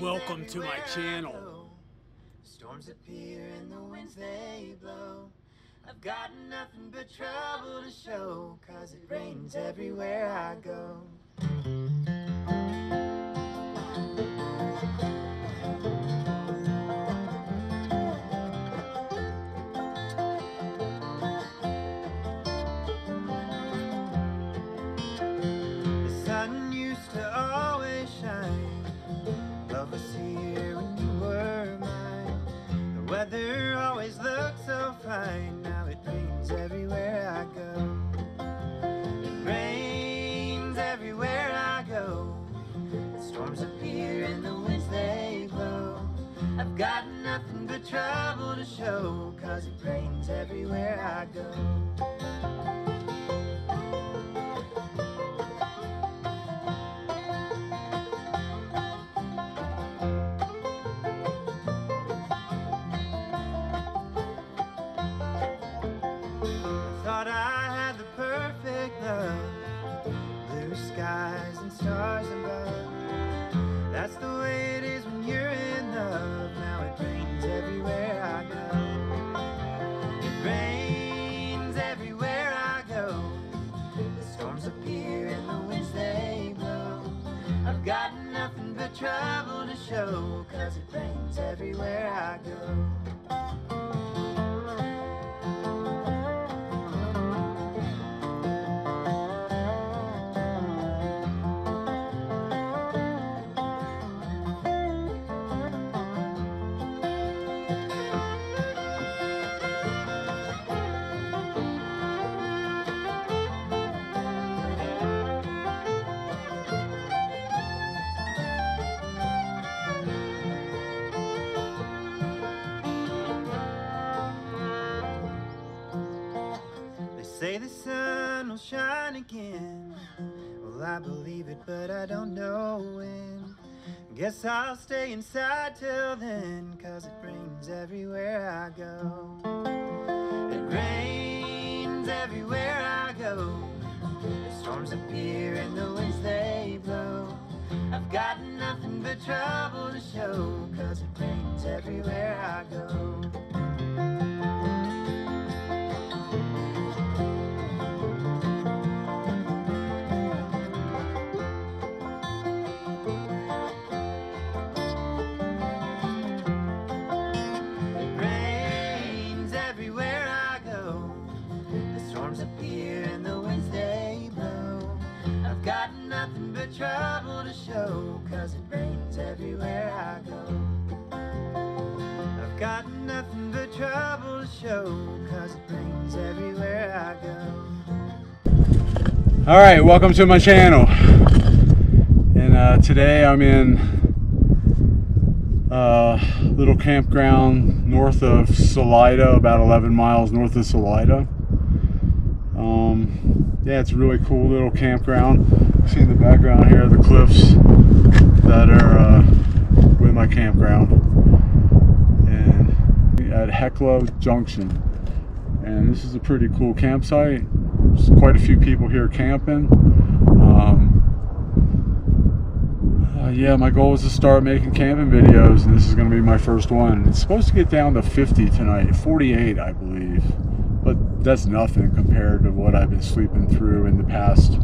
Welcome to my channel. Storms appear and the winds they blow. I've got nothing but trouble to show, 'cause it rains everywhere I go. The sun used to always shine above us here when you were mine. The weather always looked so fine. Now it rains everywhere I go. It rains everywhere I go. The storms appear and the winds they blow. I've got nothing but trouble to show, 'cause it rains everywhere I go. Thought I had the perfect love, blue skies and stars above. That's the way it is when you're in love. Now it rains everywhere I go. It rains everywhere I go. The storms appear and the winds they blow. I've got nothing but trouble to show, 'cause it rains everywhere I go. Say the sun will shine again. Well, I believe it, but I don't know when. Guess I'll stay inside till then, 'cause it rains everywhere I go. It rains everywhere I go. The storms appear and the winds they blow. I've got nothing but trouble to show, 'cause it rains everywhere I go. Appear and the winds they blow. I've got nothing but trouble to show, 'cause it rains everywhere I go. I've got nothing but trouble to show, 'cause it rains everywhere I go. Alright, welcome to my channel. And today I'm in a little campground north of Salida, about 11 miles north of Salida. Yeah, it's a really cool little campground. You see in the background here the cliffs that are with my campground, and at Hecla Junction. And this is a pretty cool campsite. There's quite a few people here camping. Yeah, my goal is to start making camping videos, and this is going to be my first one. It's supposed to get down to 50 tonight, 48 I believe. But that's nothing compared to what I've been sleeping through in the past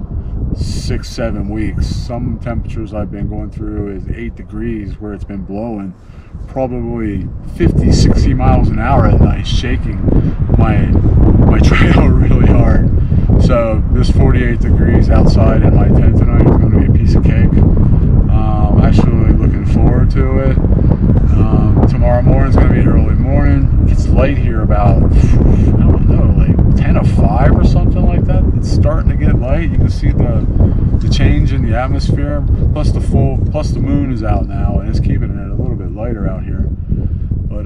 6-7 weeks. Some temperatures I've been going through is 8 degrees, where it's been blowing probably 50-60 miles an hour at night, shaking my trailer really hard. So this 48 degrees outside in my tent tonight is going to be a piece of cake. I'm actually really looking forward to it. Tomorrow morning is going to be an early morning. It gets light here about, I don't know, like 10 to 5 or something like that. It's starting to get light. You can see the change in the atmosphere. Plus the moon is out now, and it's keeping it a little bit lighter out here. But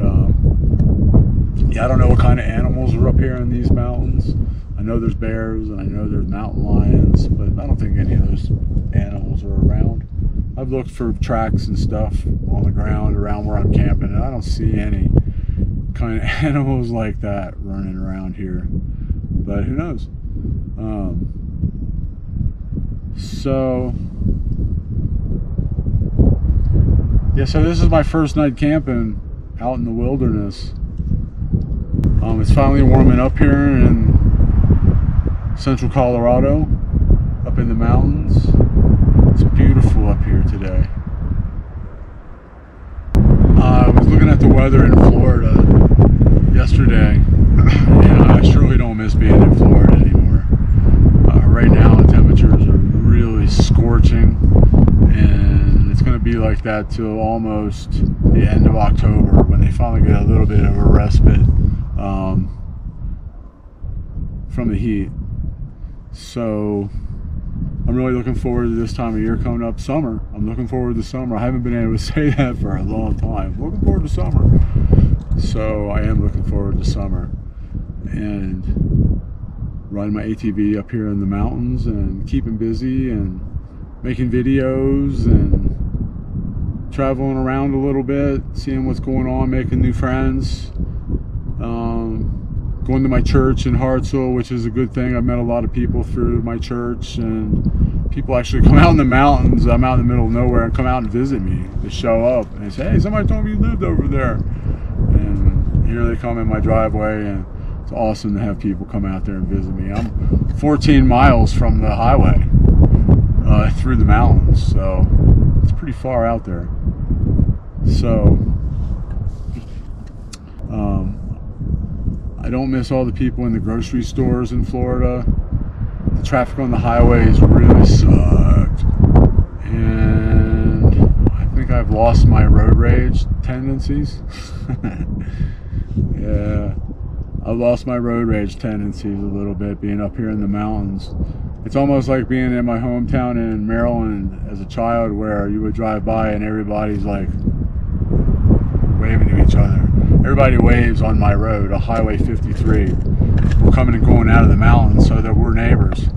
yeah, I don't know what kind of animals are up here in these mountains. I know there's bears and I know there's mountain lions, but I don't think any of those animals are around. I've looked for tracks and stuff on the ground around where I'm camping, and I don't see any kind of animals like that running around here. But who knows? So Yeah, so this is my first night camping out in the wilderness. It's finally warming up here in central Colorado, up in the mountains. It's beautiful up here today. I was looking at the weather in Florida yesterday, and I surely don't miss being in Florida anymore. Right now the temperatures are really scorching, and it's going to be like that till almost the end of October, when they finally get a little bit of a respite from the heat. So I'm really looking forward to this time of year coming up, summer. I'm looking forward to summer. I haven't been able to say that for a long time. Looking forward to summer. So I am looking forward to summer. And riding my ATV up here in the mountains and keeping busy and making videos and traveling around a little bit, seeing what's going on, making new friends. Going to my church in Hartselle, which is a good thing. I've met a lot of people through my church, and people actually come out in the mountains. I'm out in the middle of nowhere and come out and visit me. They show up and they say, hey, somebody told me you lived over there. And here they come in my driveway, and it's awesome to have people come out there and visit me. I'm 14 miles from the highway through the mountains, so it's pretty far out there. So I don't miss all the people in the grocery stores in Florida. The traffic on the highways really sucked, and I think I've lost my road rage tendencies. Yeah, I've lost my road rage tendencies a little bit being up here in the mountains. It's almost like being in my hometown in Maryland as a child, where you would drive by and everybody's like waving to each other. Everybody waves on my road, a Highway 53. We're coming and going out of the mountains, so that we're neighbors.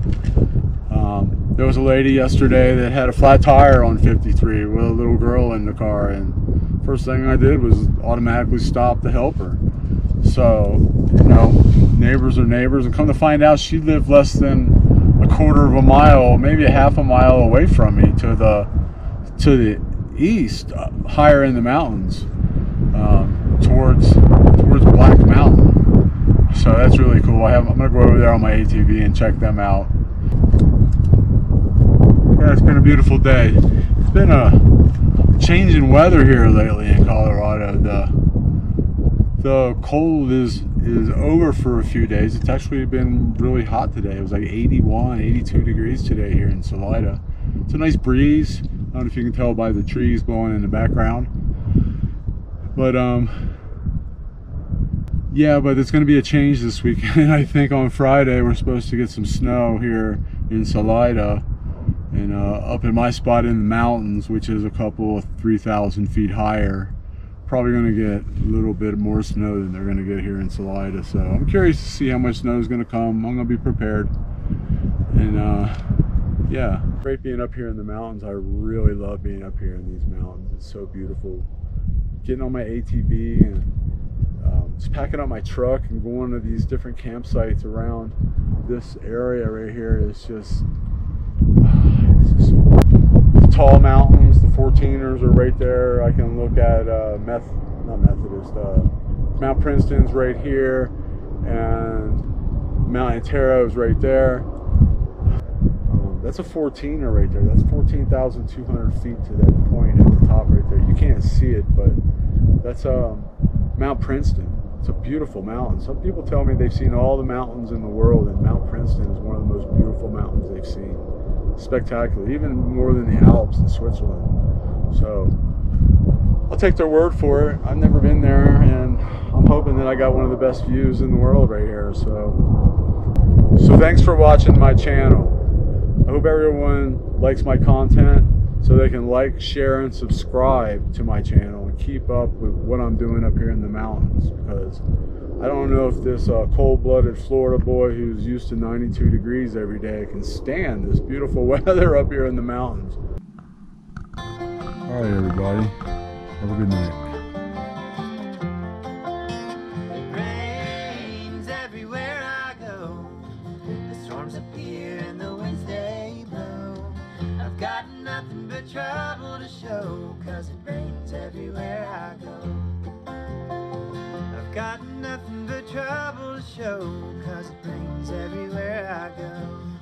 There was a lady yesterday that had a flat tire on 53 with a little girl in the car, and first thing I did was automatically stop to help her. So, you know, neighbors are neighbors, and come to find out, she lived less than a quarter of a mile, maybe a half a mile away from me, to the east, higher in the mountains. Towards Black Mountain. So that's really cool. I'm gonna go over there on my ATV and check them out. Yeah, it's been a beautiful day. It's been a change in weather here lately in Colorado. The cold is over for a few days. It's actually been really hot today. It was like 81, 82 degrees today here in Salida. It's a nice breeze. I don't know if you can tell by the trees blowing in the background. But yeah, but it's going to be a change this weekend. I think on Friday we're supposed to get some snow here in Salida, and up in my spot in the mountains, which is a couple of 3,000 feet higher. Probably going to get a little bit more snow than they're going to get here in Salida. So I'm curious to see how much snow is going to come. I'm going to be prepared. And yeah, great being up here in the mountains. I really love being up here in these mountains. It's so beautiful. Getting on my ATV and just packing up my truck and going to these different campsites around this area right here is just tall mountains. The 14ers are right there. I can look at Mount Princeton's right here, and Mount Antero's right there. That's a 14er right there. That's 14,200 feet to that point at the top right there. You can't see it, but that's Mount Princeton. It's a beautiful mountain. Some people tell me they've seen all the mountains in the world, and Mount Princeton is one of the most beautiful mountains they've seen. Spectacular, even more than the Alps in Switzerland. So I'll take their word for it. I've never been there, and I'm hoping that I got one of the best views in the world right here. So thanks for watching my channel. I hope everyone likes my content, so they can like, share, and subscribe to my channel and keep up with what I'm doing up here in the mountains, because I don't know if this cold-blooded Florida boy who's used to 92 degrees every day can stand this beautiful weather up here in the mountains. All right, everybody. Have a good night. It rains everywhere I go. The storms appear and the winds they blow. I've got nothing nothing but trouble to show, 'cause it rains everywhere I go. I've got nothing but trouble to show, 'cause it rains everywhere I go.